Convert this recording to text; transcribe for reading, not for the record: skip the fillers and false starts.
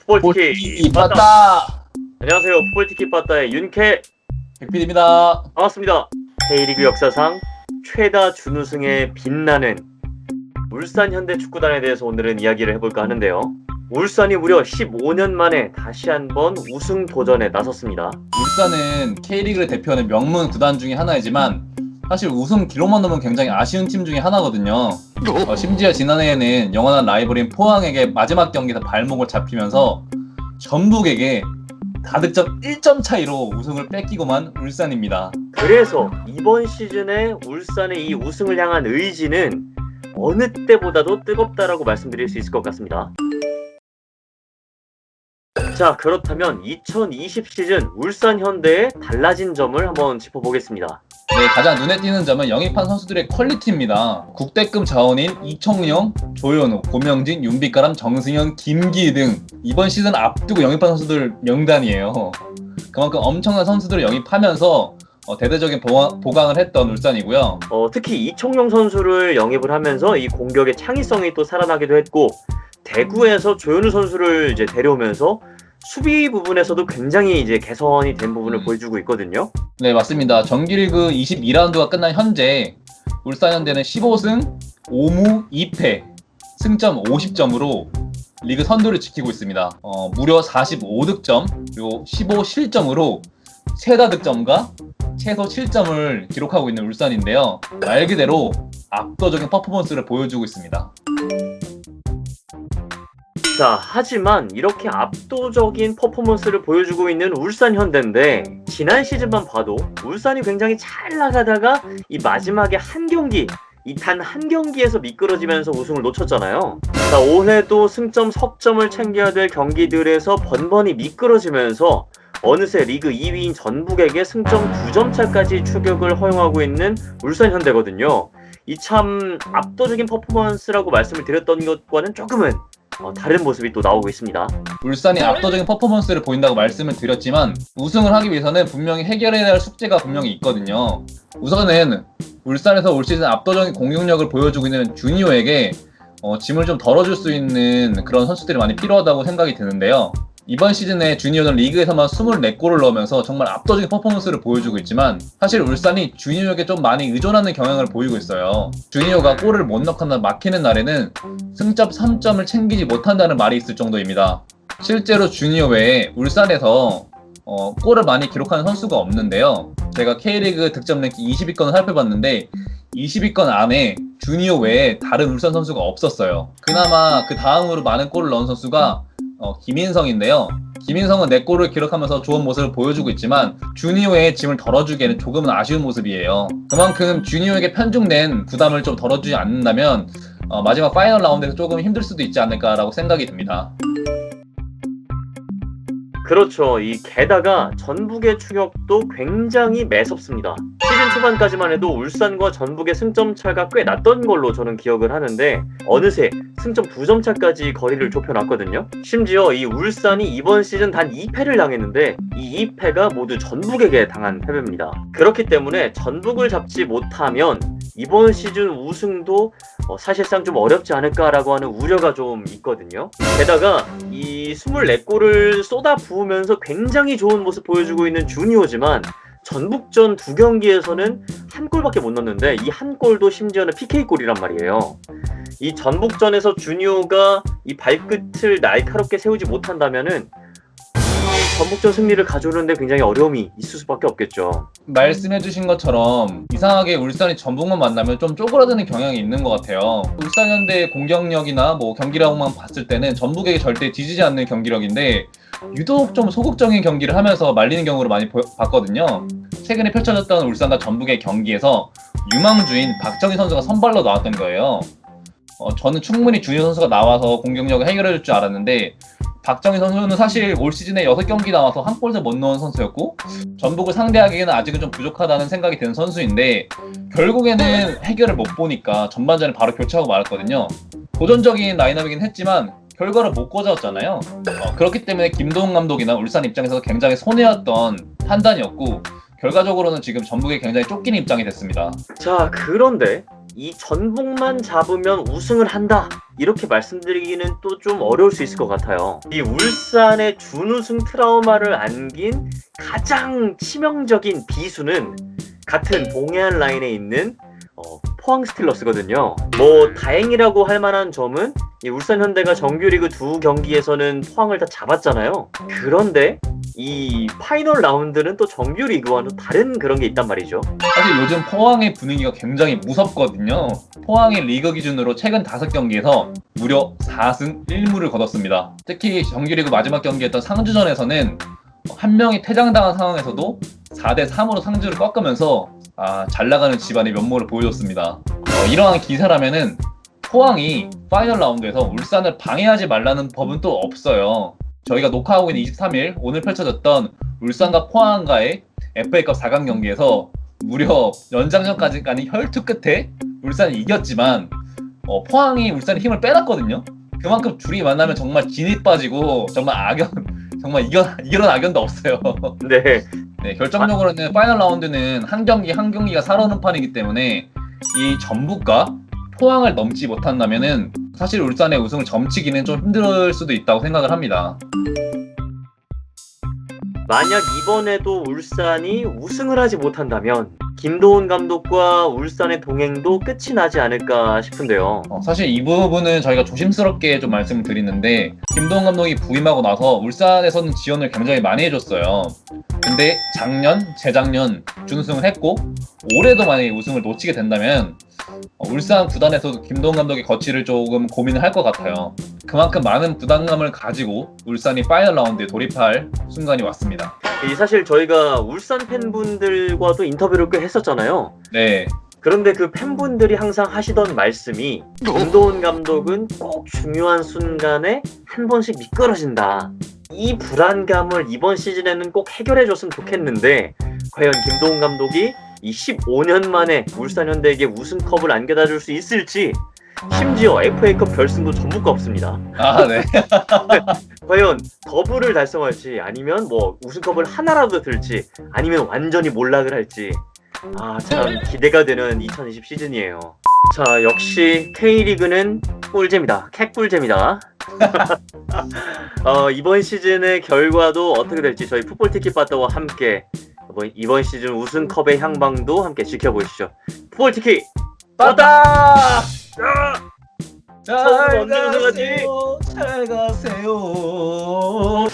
풋볼티키 맞다. 빠따. 안녕하세요. 풋볼티키 빠따의 윤캐 백필입니다. 반갑습니다. K리그 역사상 최다 준우승에 빛나는 울산 현대축구단에 대해서 오늘은 이야기를 해볼까 하는데요. 울산이 무려 15년 만에 다시 한번 우승 도전에 나섰습니다. 울산은 K리그를 대표하는 명문 구단 중에 하나이지만 사실 우승 기록만 놓으면 굉장히 아쉬운 팀 중에 하나거든요. 심지어 지난해에는 영원한 라이벌인 포항에게 마지막 경기에서 발목을 잡히면서 전북에게 다득점 1점 차이로 우승을 뺏기고만 울산입니다. 그래서 이번 시즌에 울산의 이 우승을 향한 의지는 어느 때보다도 뜨겁다라고 말씀드릴 수 있을 것 같습니다. 자, 그렇다면 2020 시즌 울산 현대의 달라진 점을 한번 짚어보겠습니다. 네, 가장 눈에 띄는 점은 영입한 선수들의 퀄리티입니다. 국대급 자원인 이청용, 조현우, 고명진, 윤빛가람, 정승현, 김기희 등 이번 시즌 앞두고 영입한 선수들 명단이에요. 그만큼 엄청난 선수들을 영입하면서 대대적인 보강을 했던 울산이고요. 특히 이청용 선수를 영입을 하면서 이 공격의 창의성이 또 살아나기도 했고, 대구에서 조현우 선수를 이제 데려오면서 수비 부분에서도 굉장히 이제 개선이 된 부분을 보여주고 있거든요. 네, 맞습니다. 정규리그 22라운드가 끝난 현재 울산 현대는 15승 5무 2패 승점 50점으로 리그 선두를 지키고 있습니다. 무려 45득점 그리고 15실점으로 최다 득점과 최소 7점을 기록하고 있는 울산인데요. 말 그대로 압도적인 퍼포먼스를 보여주고 있습니다. 자, 하지만 이렇게 압도적인 퍼포먼스를 보여주고 있는 울산 현대인데, 지난 시즌만 봐도 울산이 굉장히 잘 나가다가 이 마지막에 한 경기, 이 단 한 경기에서 미끄러지면서 우승을 놓쳤잖아요. 자, 올해도 승점 석점을 챙겨야 될 경기들에서 번번이 미끄러지면서 어느새 리그 2위인 전북에게 승점 9점 차까지 추격을 허용하고 있는 울산 현대거든요. 이 참 압도적인 퍼포먼스라고 말씀을 드렸던 것과는 조금은 다른 모습이 또 나오고 있습니다. 울산이 압도적인 퍼포먼스를 보인다고 말씀을 드렸지만 우승을 하기 위해서는 분명히 해결해야 할 숙제가 분명히 있거든요. 우선은 울산에서 올 시즌 압도적인 공격력을 보여주고 있는 주니어에게 짐을 좀 덜어줄 수 있는 그런 선수들이 많이 필요하다고 생각이 드는데요. 이번 시즌에 주니어는 리그에서만 24골을 넣으면서 정말 압도적인 퍼포먼스를 보여주고 있지만 사실 울산이 주니어에게 좀 많이 의존하는 경향을 보이고 있어요. 주니어가 골을 못 넣거나 막히는 날에는 승점 3점을 챙기지 못한다는 말이 있을 정도입니다. 실제로 주니어 외에 울산에서 골을 많이 기록하는 선수가 없는데요. 제가 K리그 득점 랭킹 20위권을 살펴봤는데 20위권 안에 주니어 외에 다른 울산 선수가 없었어요. 그나마 그 다음으로 많은 골을 넣은 선수가 김인성인데요. 김인성은 4골을 기록하면서 좋은 모습을 보여주고 있지만 주니어의 짐을 덜어주기에는 조금은 아쉬운 모습이에요. 그만큼 주니어에게 편중된 부담을 좀 덜어주지 않는다면 마지막 파이널 라운드에서 조금 힘들 수도 있지 않을까라고 생각이 듭니다. 그렇죠. 게다가 전북의 추격도 굉장히 매섭습니다. 시즌 초반까지만 해도 울산과 전북의 승점 차가 꽤 났던 걸로 저는 기억을 하는데, 어느새 승점 2점 차까지 거리를 좁혀놨거든요. 심지어 이 울산이 이번 시즌 단 2패를 당했는데 이 2패가 모두 전북에게 당한 패배입니다. 그렇기 때문에 전북을 잡지 못하면 이번 시즌 우승도 사실상 좀 어렵지 않을까라고 하는 우려가 좀 있거든요. 게다가 이 24골을 쏟아 부으면서 굉장히 좋은 모습 보여주고 있는 주니어지만 전북전 2경기에서는 한 골밖에 못 넣었는데 이 한 골도 심지어는 PK골이란 말이에요. 이 전북전에서 주니어가 이 발끝을 날카롭게 세우지 못한다면은 이 전북전 승리를 가져오는데 굉장히 어려움이 있을 수밖에 없겠죠. 말씀해주신 것처럼 이상하게 울산이 전북만 만나면 좀 쪼그라드는 경향이 있는 것 같아요. 울산 현대의 공격력이나 경기력만 봤을 때는 전북에게 절대 뒤지지 않는 경기력인데 유독 좀 소극적인 경기를 하면서 말리는 경우를 많이 봤거든요. 최근에 펼쳐졌던 울산과 전북의 경기에서 유망주인 박정희 선수가 선발로 나왔던 거예요. 저는 충분히 주니어 선수가 나와서 공격력을 해결해줄 줄 알았는데 박정희 선수는 사실 올 시즌에 6경기 나와서 한 골도 못 넣은 선수였고 전북을 상대하기에는 아직은 좀 부족하다는 생각이 드는 선수인데 결국에는 해결을 못 보니까 전반전에 바로 교체하고 말았거든요. 도전적인 라인업이긴 했지만 결과를 못 거저었잖아요. 그렇기 때문에 김도훈 감독이나 울산 입장에서 굉장히 손해였던 판단이었고 결과적으로는 지금 전북이 굉장히 쫓기는 입장이 됐습니다. 자, 그런데 이 전북만 잡으면 우승을 한다 이렇게 말씀드리기는 또 좀 어려울 수 있을 것 같아요. 이 울산의 준우승 트라우마를 안긴 가장 치명적인 비수는 같은 동해안 라인에 있는 포항 스틸러스거든요. 뭐 다행이라고 할 만한 점은 이 울산 현대가 정규리그 2경기에서는 포항을 다 잡았잖아요. 그런데 이 파이널 라운드는 또 정규리그와는 다른 그런 게 있단 말이죠. 사실 요즘 포항의 분위기가 굉장히 무섭거든요. 포항의 리그 기준으로 최근 5경기에서 무려 4승 1무를 거뒀습니다. 특히 정규리그 마지막 경기였던 상주전에서는 한 명이 퇴장당한 상황에서도 4대3으로 상주를 꺾으면서 잘 나가는 집안의 면모를 보여줬습니다. 이러한 기세라면은 포항이 파이널 라운드에서 울산을 방해하지 말라는 법은 또 없어요. 저희가 녹화하고 있는 23일 오늘 펼쳐졌던 울산과 포항과의 FA컵 4강 경기에서 무려 연장전까지 가는 혈투 끝에 울산이 이겼지만 포항이 울산의 힘을 빼놨거든요. 그만큼 둘이 만나면 정말 진이 빠지고 정말 정말 이런 악연도 없어요. 네. 네, 결정적으로는 파이널 라운드는 한 경기 한 경기가 살아오는 판이기 때문에 이 전북과 포항을 넘지 못한다면은 사실 울산의 우승을 점치기는 좀 힘들 수도 있다고 생각을 합니다. 만약 이번에도 울산이 우승을 하지 못한다면 김도훈 감독과 울산의 동행도 끝이 나지 않을까 싶은데요. 사실 이 부분은 저희가 조심스럽게 좀 말씀을 드리는데 김도훈 감독이 부임하고 나서 울산에서는 지원을 굉장히 많이 해줬어요. 근데 작년, 재작년 준우승을 했고 올해도 만약에 우승을 놓치게 된다면 울산 구단에서도 김도훈 감독의 거취를 조금 고민을 할 것 같아요. 그만큼 많은 부담감을 가지고 울산이 파이널 라운드에 돌입할 순간이 왔습니다. 사실 저희가 울산 팬분들과도 인터뷰를 꽤 했었잖아요. 네. 그런데 그 팬분들이 항상 하시던 말씀이 김도훈 감독은 꼭 중요한 순간에 한 번씩 미끄러진다. 이 불안감을 이번 시즌에는 꼭 해결해줬으면 좋겠는데 과연 김도훈 감독이 이 15년 만에 울산 현대에게 우승컵을 안겨다 줄 수 있을지, 심지어 FA컵 결승도 전북과 없습니다. 네. 과연 더블을 달성할지 아니면 뭐 우승컵을 하나라도 들지 아니면 완전히 몰락을 할지 참 기대가 되는 2020 시즌이에요. 자, 역시 K리그는 꿀잼이다. 캣꿀잼이다. 이번 시즌의 결과도 어떻게 될지 저희 풋볼티켓 바터와 함께 이번 시즌 우승컵의 향방도 함께 지켜보시죠. 풋볼티켓 바터! 잘 가세요. 잘 가세요.